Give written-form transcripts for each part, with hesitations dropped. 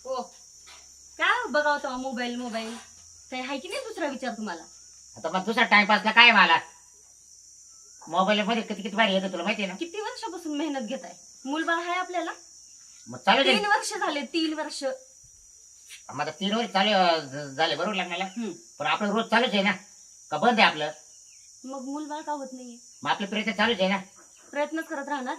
हो काय बघावं तेव्हा मोबाईल मोबाईल काही आहे की नाही दुसरा विचार तुम्हाला? आता मग दुसरा टाइमपासला काय मला मोबाईल मध्ये किती किती भारी येतं तुला माहिती आहे ना. किती वर्षापासून मेहनत घेताय? मूलबाळ आहे आपल्याला? मग चालू दे 3 वर्ष झाले, 3 वर्ष. मग आता 3 वर्ष चालू झाले बरोबर लग्नाला. पण आपलं रोज चालूच आहे ना का बंद आहे आपलं? मग मूलबाळ का होत नाहीये? मग आपले प्रयत्न चालूच आहे ना. प्रयत्न करत राहणार.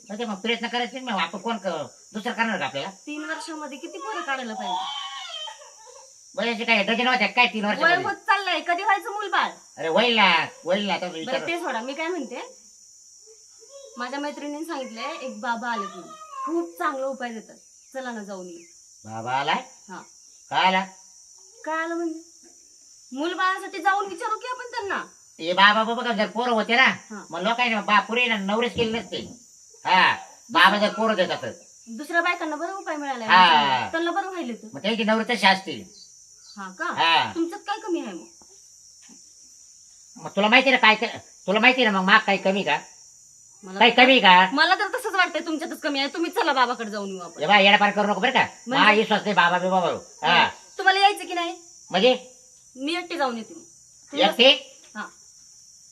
म्हणजे मग प्रयत्न करायचे मग आपण कोण दुसरं करणार का आपल्याला? 3 वर्षामध्ये किती पोरं काढायला पाहिजे? वयाचे काय डझन होत्या काय 3 वय वर्ष? होत चाललंय, कधी व्हायचं मूलबाळ? अरे वैला आता बरं विचार. ते सोडा, मी काय म्हणते, माझ्या मैत्रिणीने सांगितलंय एक बाबा आले तुम्ही खूप चांगला उपाय देतात, चला ना जाऊन येऊ. बाबा आलाय? हा. काय आला? काय आलं म्हणजे? मूलबाळासाठी जाऊन विचारू की आपण त्यांना. हे बाबा बाबा जर पोरं होते ना हा. मग लोकांनी बापुरे ना नवरेच केले नसते. हा बाबा जर पोरं देतात दुसऱ्या बायकांना बरं उपाय मिळाला, हा. त्यांना बरं व्हायला तर. मग त्यांची नवरे तशी असतील. हा का? हा. तुमच्यात काय कमी आहे मग? मग तुला माहिती ना काय तुला माहिती ना मग माग काही कमी का? मला काही कमी का? मला तर तसंच वाटतंय तुमच्यातच कमी आहे. तुम्ही चला बाबाकडे जाऊन येऊ आपण. बा येडापार करू नको बरं का. म्हणजे? हा विश्वास नाही बाबा बी बाबा. हा तुम्हाला यायचं की नाही? म्हणजे मी एकटी जाऊन येते मग. तुम्ही- एकटी हा.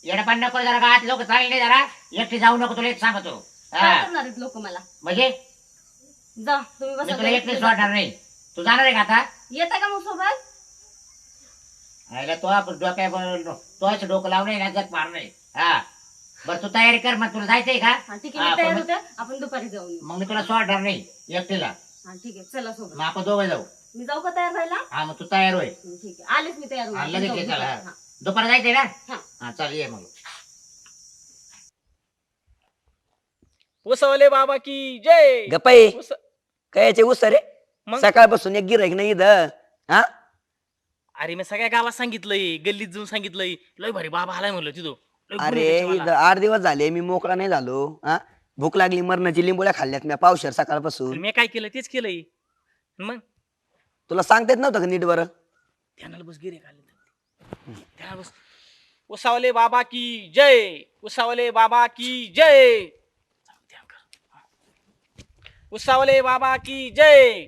येडापार नको जरा गावात लोक चालले जरा एकटी जाऊ नको तुला एक सांगतो. काय हा करणार आहेत लोक मला? म्हणजे जा तुम्ही मी बसा. तुला एकटी सोडणार नाही. तू जाणार आहे का आता? येता का मग सोबत? आयला तो आपण डोक्या तो डोकं लावणे ना जग मार नाही. हा बरं तू तयारी कर मग तुला जायचंय का? हा ठीक आहे, हा, मी तयार पण होते. आपण दुपारी जाऊन येऊ. मग मी तुला सोडणार नाही एकटीला. हा ठीक आहे, चला सोबत. मग आपण दोघं जाऊ. मी जाऊ का तयार व्हायला? हा मग तू तयार होय. ठीक आहे, आलेच मी तयार हा, होऊन. लगेच जाऊ ये, चला. दुपारी. हा. दुपार जायचंय ना? हा. हा चल ये मग. उसवले बाबा की जय. गप्पाई उस- कायचे उस रे मग? सकाळपासून एक गिऱ्हाईक नाही इथं. हा अरे मी सगळ्या गावात सांगितलंय, गल्लीत जाऊन सांगितलंय, लय भारी बाबा आलाय म्हणलं तिथं. लय गुण आहे अरे त्याच्या मला. इथं 8 दिवस झाले मी मोकळा नाही झालो. हा भूक लागली मरणाची लिंबोळ्या खाल्ल्यात मी पावशर आणि सकाळपासून. मी काय केलं तेच केलंय. मग तुला सांगता येत नव्हतं का नीट बरं? ध्यानाला बस गिरे खाल्ले. ध्यानाला बस. उसावले बाबा की जय. उसावले बाबा की जय. ध्यान कर. उसावले बाबा की जय.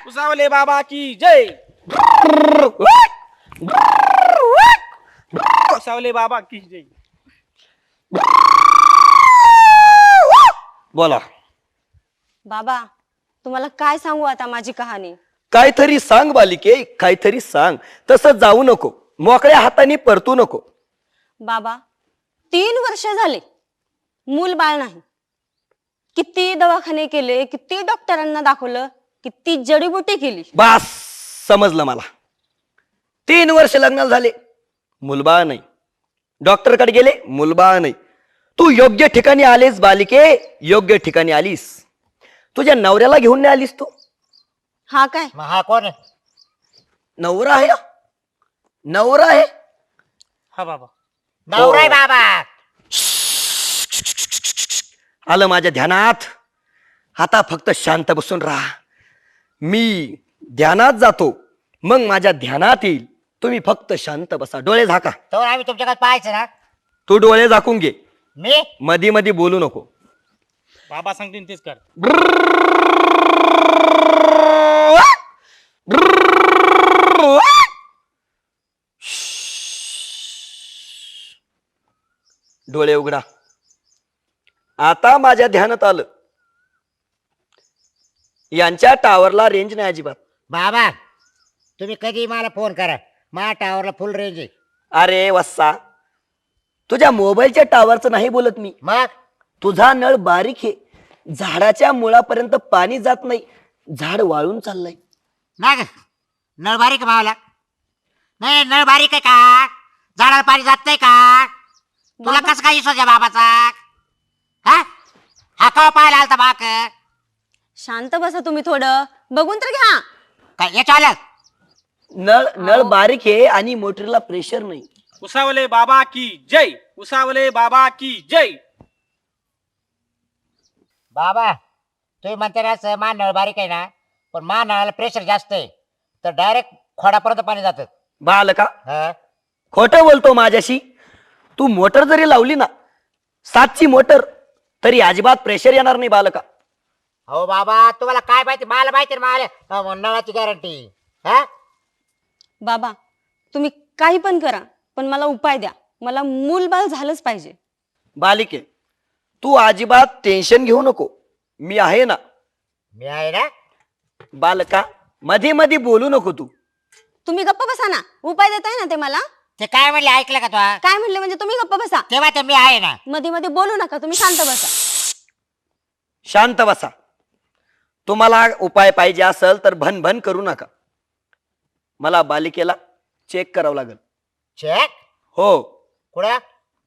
उसावले बाबा की जय. उसावले बाबा की जय. बोला. बाबा तुम्हाला काय सांगू आता माझी कहाणी. काहीतरी सांग बालिके, काहीतरी सांग. तसं जाऊ नको, मोकळ्या हाताने परतू नको. बाबा 3 वर्ष झाले मूल बाळ नाही. किती दवाखाने केले, किती डॉक्टरांना दाखवलं, किती जडीबुटी केली. बास समजलं मला. 3 वर्ष लग्नाला झाले मुलबाळ नाही. डॉक्टरकडे गेले मुलबाळ नाही. तू योग्य ठिकाणी आलीस बालिके, योग्य ठिकाणी आलीस. तुझ्या नवऱ्याला घेऊन नाही आलीस तू? हा काय? मग हा कोण आहे? नवरा आहे ना? नवरा आहे. हा बाबा. नवरा आहे बाबा. आलं माझ्या ध्यानात. आता फक्त शांत बसून राहा. मी ध्यानात जातो मग माझ्या ध्यानात येईल. तुम्ही फक्त शांत बसा. डोळे झाका. तो आम्ही तुमच्याकडे पाहायचं ना. तू डोळे झाकून घे. मी मधी मधी बोलू नको. बाबा सांगतील तेच कर. डोळे उघडा. आता माझ्या ध्यानात आलं. यांच्या टावरला रेंज नाही अजिबात. बाबा तुम्ही कधी मला फोन करा. माझ्या टावरला फुल रेंज आहे. अरे वस्सा, तुझ्या मोबाईलच्या टावरचं नाही बोलत मी. मग तुझा नळ बारीक आहे. झाडाच्या मुळापर्यंत पाणी जात नाही. झाड वाळून चाललंय. ना ग नळ बारीक आहे भावाला. नाही नळ बारीक आहे का? झाडाला पाणी जात नाही का? तुला कसं काय विश्वास आहे बाबाचा? हा हा का पाहायला आलता बाक? शांत बसा तुम्ही थोडं. बघून तर घ्या. काय याच्या आल्या? नळ बारीक आहे आणि मोटरला प्रेशर नाही. उसावले बाबा की जय. उसावले बाबा की जय. बाबा तुम्ही म्हणता ना असं मा नळ बारीक आहे ना, पण मा नळाला प्रेशर जास्त आहे तर डायरेक्ट खोडापर्यंत पाणी जातं. बालका हा खोटं बोलतो माझ्याशी. तू मोटर जरी लावली ना 7ची मोटर तरी अजिबात प्रेशर येणार नाही बालका. हो बाबा तुम्हाला काय माहिती, मला माहिती ना, मला नळाची गॅरंटी. हा बाबा तुम्ही काही पण करा, पण मला उपाय द्या. मला मूलबाळ झालंच पाहिजे. बालिके तू अजिबात टेन्शन घेऊ नको, मी आहे ना. मी आहे ना. बालका मध्ये मध्ये बोलू नको तू. तुम्ही गप्प बसा ना. उपाय देताय ना ते मला. ते काय म्हणले ऐकलं का तू? काय म्हणले म्हणजे तुम्ही गप्प बसा. तेव्हा ते मी आहे ना. मध्ये मध्ये बोलू नका. तुम्ही शांत बसा. शांत बसा. तुम्हाला उपाय पाहिजे असेल तर भन करू नका. मला बालिकेला चेक करावं लागेल. चेक हो, कुठं?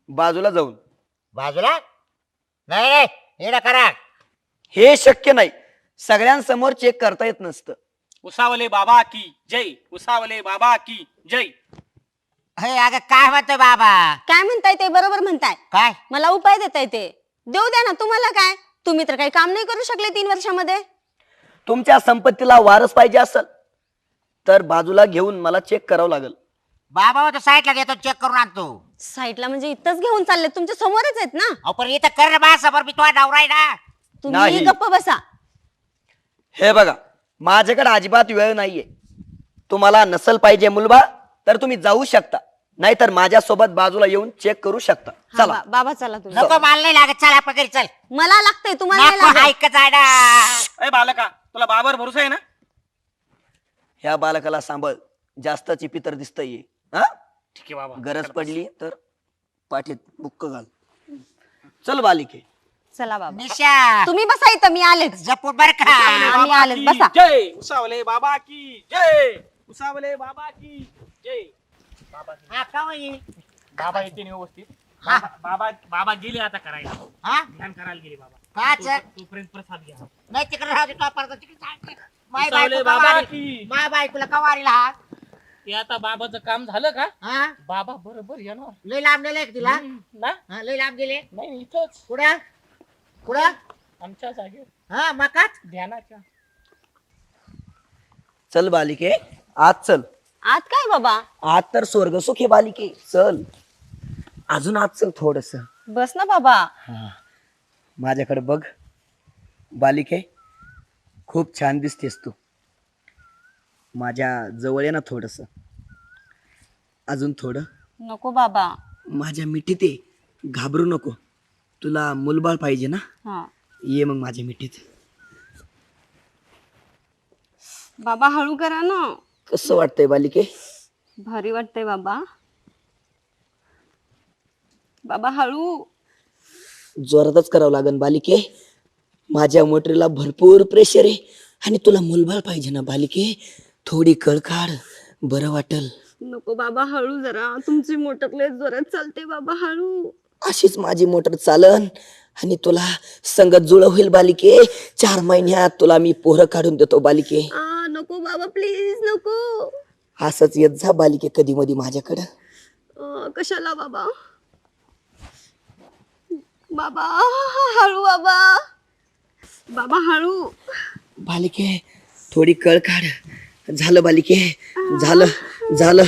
बाजूला जाऊन. बाजूला नाही नाही, येणं करा. हे शक्य नाही, सगळ्यांसमोर चेक करता येत नसतं. उसावले बाबा की जय. उसावले बाबा की जय. हे अगं काय म्हणतोय बाबा? काय म्हणताय ते बरोबर म्हणताय. काय मला उपाय देताय ते देऊ द्या ना. तुम्हाला काय, तुम्ही तर काही काम नाही करू शकले 3 वर्षामध्ये. तुमच्या संपत्तीला वारस पाहिजे असेल तर बाजूला घेऊन मला चेक करावं लागेल. बाबा तो साईडला घेतो, चेक करून आणतो. साईटला म्हणजे इथंच घेऊन चालले, तुमच्या समोरच आहेत ना. अहो पण इथं कर बा समोर, मी तुझा नवरा आहे ना. तुम्ही नाही. गप्प बसा. हे बघा, माझ्याकडे अजिबात वेळ नाहीये. तुम्हाला नसल पाहिजे मुलबा तर तुम्ही जाऊ शकता, नाहीतर माझ्या सोबत बाजूला येऊन चेक करू शकता. हा, चला. बाबा चला तुम्ही. नको मला नाही लागत, चल आपण घरी चल. मला लागतंय, तुम्हाला नाही नको लागत. ऐकत आहे ना. ए बालका, तुला बाबावर भरोसा आहे ना? ह्या बालकाला सांभाळ, जास्त चिपितर दिसतंय. हा, ठीक आहे बाबा. गरज पडली तर पाठीत बुक्क घाल. चल बालिके. चला बाबा. निशा तुम्ही बसा इथं, मी आलेच. जपून बर का. आम्ही बाबा आलेच, की बसा. जय. उसावले बाबा की जय. उसावले बाबा की जय. बाबा हा, का होई? बाबा येते नाही व्यवस्थित. हा. बाबा बाबा गेले आता करायला. हा? ध्यान करायला गेले बाबा. काच? तोपर्यंत प्रसाद घ्या. नाही तिकडे राहू दे, तो परत तिकडे सांगते. माय उसावले बायको बाबा कवारी- की. माय बायकोला कवारीला हात. ते आता बाबाचं काम झालं का? हा? बाबा बरोबर येणार लय लांब नेलंय का तिला? ना. हा, लय लांब गेले. नाही इथंच कुठं कुठं? आमच्या जागेवर हा मकाच. ध्यानाच्या. चल बालिके, आज चल. आत काय बाबा? आज तर स्वर्ग सुख आहे बालिके. चल अजून आज चल थोडस. बस ना बाबा. माझ्याकडे बघ बालिके, खूप छान दिसतेस तू. माझ्या जवळ ये ना थोडस. अजून थोडं. नको बाबा. माझ्या मिठीत ये, घाबरू नको. तुला मुलबाळ पाहिजे ना, हा ये मग माझ्या मिठीत. बाबा हळू करा ना. कसं वाटतंय बालिके? भारी वाटतंय बाबा. बाबा हळू. जोरातच करावं लागेल बालिके. माझ्या मोटरीला भरपूर प्रेशर आहे आणि तुला मुलबाळ पाहिजे ना बालिके. थोडी कळ काढ, बरं वाटल. नको बाबा हळू जरा. तुमची मोटर लय जोरात चालते बाबा, हळू. अशीच माझी मोटर चालन आणि तुला संगत जुळ होईल बालिके. 4 महिन्यात तुला मी पोरं काढून देतो बालिके. नको बाबा प्लीज नको. असंच येत जा बालिके कधी मधी माझ्याकडं. कशाला बाबा? बाबा हळू बाबा. बाबा हळू. बालिके थोडी कळ काढ. झालं बालिके, झालं झालं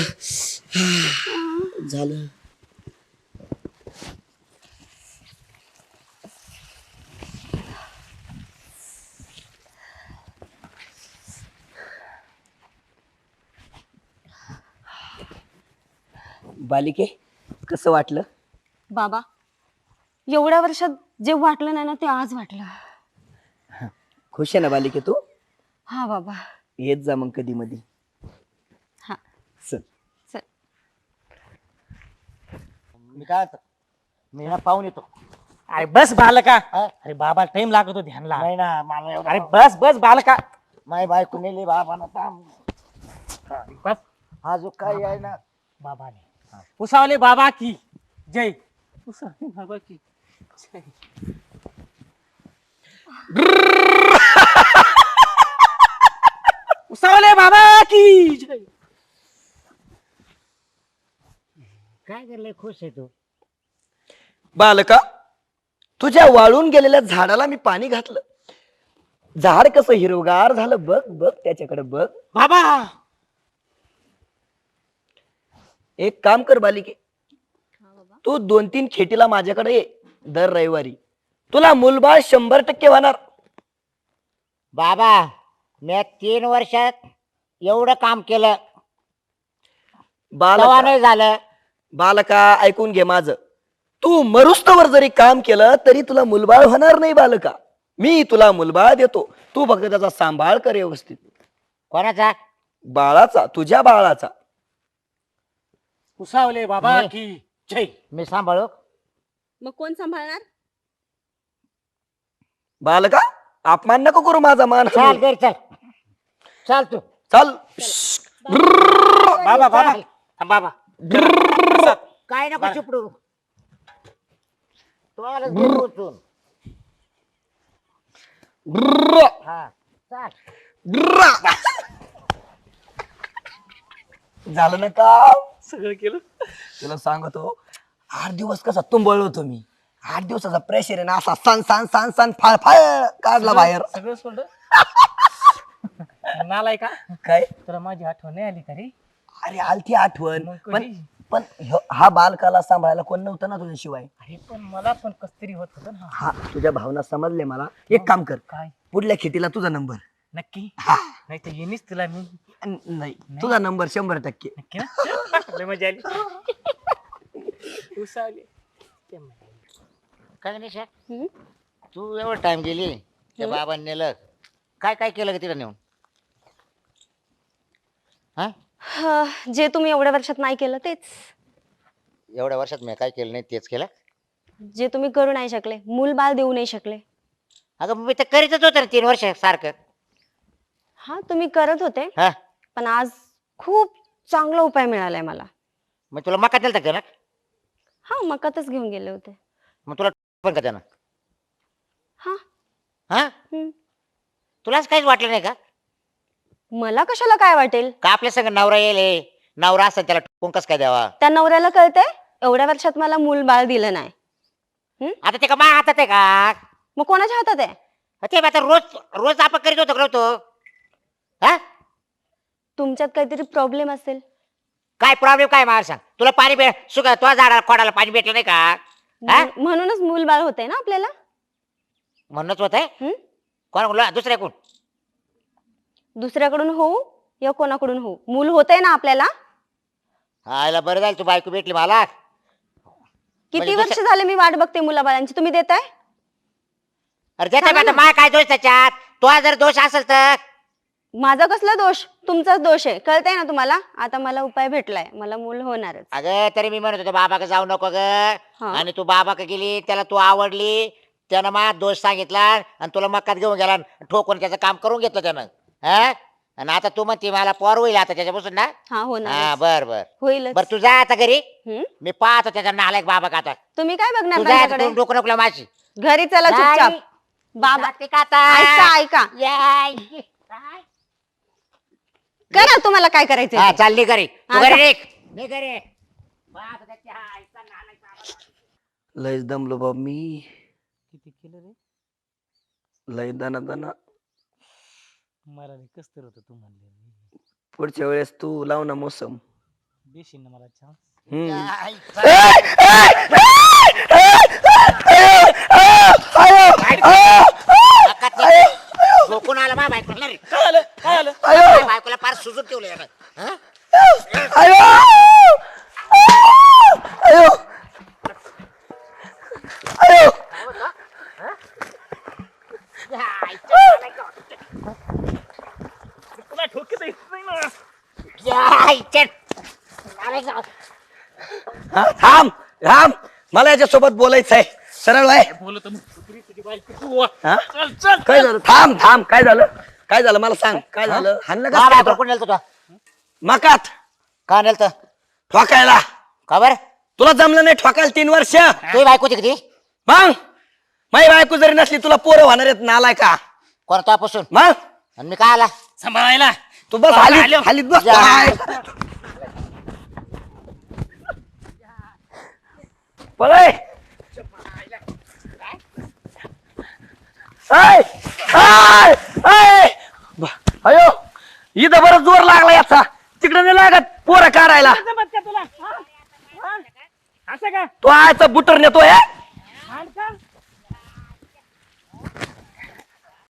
झालं. बालिके कसं वाटलं? बाबा एवढ्या वर्षात जे वाटलं नाही ना ते आज वाटलं. खुश आहे ना बालिके तू? हा बाबा. येत जा मग कधी मधी. हा चल. चल. मी काय होतं? मी ना पाहून येतो. अरे बस बालका. हा? अरे बाबा टाइम लागतो ध्यानला. नाही ना मला एवढं- अरे बस बस बालका. माय बायको नेली बाबा ना थांब. बस अजून काय आहे ना. बाबाने. उसावले बाबा की जय. उसावले बाबा की जय. उसावले बाबा की जय. काय करलंय? खुश आहे तू? बालका तुझ्या वाळून गेलेल्या झाडाला मी पाणी घातलं. झाड कसं हिरवगार झालं बघ बघ त्याच्याकडे बघ. बाबा एक काम कर बालिके, तू 2-3 खेटीला माझ्याकडे ये. दर रविवारी तुला मुलबाळ 100% होणार. बाबा मी 3 वर्षात एवढं काम केलं तेव्हा बालका नाही झालं. बालका ऐकून घे माझं. तू मरुस्तवर जरी काम केलं तरी तुला मुलबाळ होणार नाही बालका. मी तुला मुलबाळ देतो, तू फक्त त्याचा सांभाळ कर व्यवस्थित. कोणाचा? बाळाचा, तुझ्या बाळाचा. उसावले बाबा नाही. की जय. मी सांभाळू? मग कोण सांभाळणार? बालका अपमान नको करू माझा मान. चाल घरी चल. चाल तू. चल. बाबा बाबा थांब बाबा. काय नको चिपडू. तू आलाच घरी उचलून. हा चाल. झालं ना का? सगळं केलं. तुला सांगतो 8 दिवस कसा तुंबळलो होतो मी. 8 दिवसाचा प्रेशर आहे ना, असा सन सन सन सन फाळ फाळ काढला बाहेर. सगळं सोडलं. नालाय का काय? तुला माझी आठवण नाही आली का रे? अरे आलती आठवण, मग पण कधी? पण हा बालकाला सांभाळायला कोण नव्हतं ना तुझ्याशिवाय. अरे पण मला पण कस्तरी होत होतं ना. हा तुझ्या भावना समजले मला. एक काम कर, काय? पुढल्या खेटीला तुझा नंबर. नक्की? हा. नाही तर येणीच तुला मी. नाही तुझा नंबर 100%. नक्की ना? लय मजा आली. उसावले. काय नाही हम्म? तू एवढं टाइम गेली त्या बाबांनी नेलं. काय काय केलं का तिला नेऊन? हा जे तुम्ही एवढ्या वर्षात नाही केलं तेच. एवढ्या वर्षात मी काय केलं नाही तेच केलं. जे तुम्ही करू नाही शकले, मूल बाळ देऊ नाही शकले. अगं मी तर करीतच होतं ना 3 वर्ष सारखं. हा तुम्ही करत होते, हा पण आज खूप चांगला उपाय मिळालाय मला. मग तुला मका दिलता का ना? हा मकातच घेऊन गेले होते. मग तुला पण का त्यानं? हा. हा हम्म. तुलाच काहीच वाटलं नाही का? मला कशाला काय वाटेल? का आपल्या संग नवरा येईल, नवरा असं त्याला ठोकून कसं काय द्यावा? त्या नवऱ्याला कळतंय एवढ्या वर्षात मला मूल बाळ दिलं नाही. आता ते का मा हातात आहे का? मग कोणाच्या हातात आहे? ते आता रोज रोज आपण करीत होतो करतो. हा तुमच्यात काहीतरी प्रॉब्लेम असेल. काय प्रॉब्लेम काय मला सांग. तुला पाणी तुझ्या झाडाला खोडाला पाणी भेटलं नाही का? हा? म्हणूनच मूल बाळ होतंय ना आपल्याला. म्हणूनच होत आहे. हम्म? कोण बोलला? दुसऱ्या कोण? दुसऱ्याकडून होऊ या कोणाकडून होऊ, मूल होतंय ना आपल्याला. आयला बरं झालं तू बायको भेटली मला. किती म्हणजे वर्ष झाले मी वाट बघते मुलाबाळांची, तुम्ही देताय? अरे त्याच्या सांगा आता ना. माय काय दोष त्याच्यात? तो जर दोष असेल तर माझा कसला दोष? तुमचाच दोष आहे, कळतंय ना तुम्हाला. आता मला उपाय भेटलाय, मला मूल होणारच. अगं तरी मी म्हणत होतो बाबाकडे जाऊ नको ग. हा. आणि तू बाबाकडे गेली, त्याला तू आवडली, त्यानं माझा दोष सांगितला आणि तुला मक्कात घेऊन गेला आणि ठोकून त्याचं काम करून घेतलं त्यानं. हा आणि आता तू म्हणते मला पोर होईल आता त्याच्यापासून ना. हा हा होणार बर बर होईलच. बर तू जा आता घरी. हम्म? मी पाहतो त्याचा नालायक बाबा का आता. तुम्ही काय बघणार तू जा आता, माझ्याकडे? तू डोकं नको लावू माझी. घरी चला चुपचाप. बाबा जाते का आता? ऐका ऐका, याय. करा तुम्हाला काय करायचंय हा ते. चालली घरी. तू हा, घरी जा. निघ. निघ घरी. पाहतो त्याच्या आईचा नालायक बाबा. लयच दमलो बाब मी. किती केलं रे? लय दना दना. मला रे कसतर होतं तू म्हणले. पुढच्या वेळेस तू लाव ना मोसम. देशील ना मला चान्स? झोपून आला मा बायकोला रे. काय आलं? काय आलं? माझ्या बायकोला फार सुजून ठेवलं यानं. हा? या आईच्या नालायक बाबा. तुला ठोकीत येत नाही ना. या आईच्या नालायक बाबा. थांब थांब, मला याच्यासोबत बोलायचं आहे. सरळ आहे. बोलत तुझी बायको तू. हा? चल चल. काय झालं? थांब थांब, काय झालं? काय झालं मला सांग. काय झालं? हाणलं मा का बायकोला कोण नेलं तुला? मकात का नेलं तर? ठोकायला? का बरं? तुला जमलं नाही ठोकायला 3 वर्ष. तुझी बायको होती किती? मग माझी बायको जरी नसली तुला पोरं होणार आहेत नालाय का? कोणतापासून? मग आणि मी काय आला? सांभाळायला. तू बस हाली हालीत बस. जा. पळय. ऐ, ऐ, ऐ. अयो इथं बरं जोर लागला याचा. तिकडे नाही लागत पोरं काढायला. जमत का तुला? हा? हा? असं का? तो आयचा बुटर नेतोय. खांड का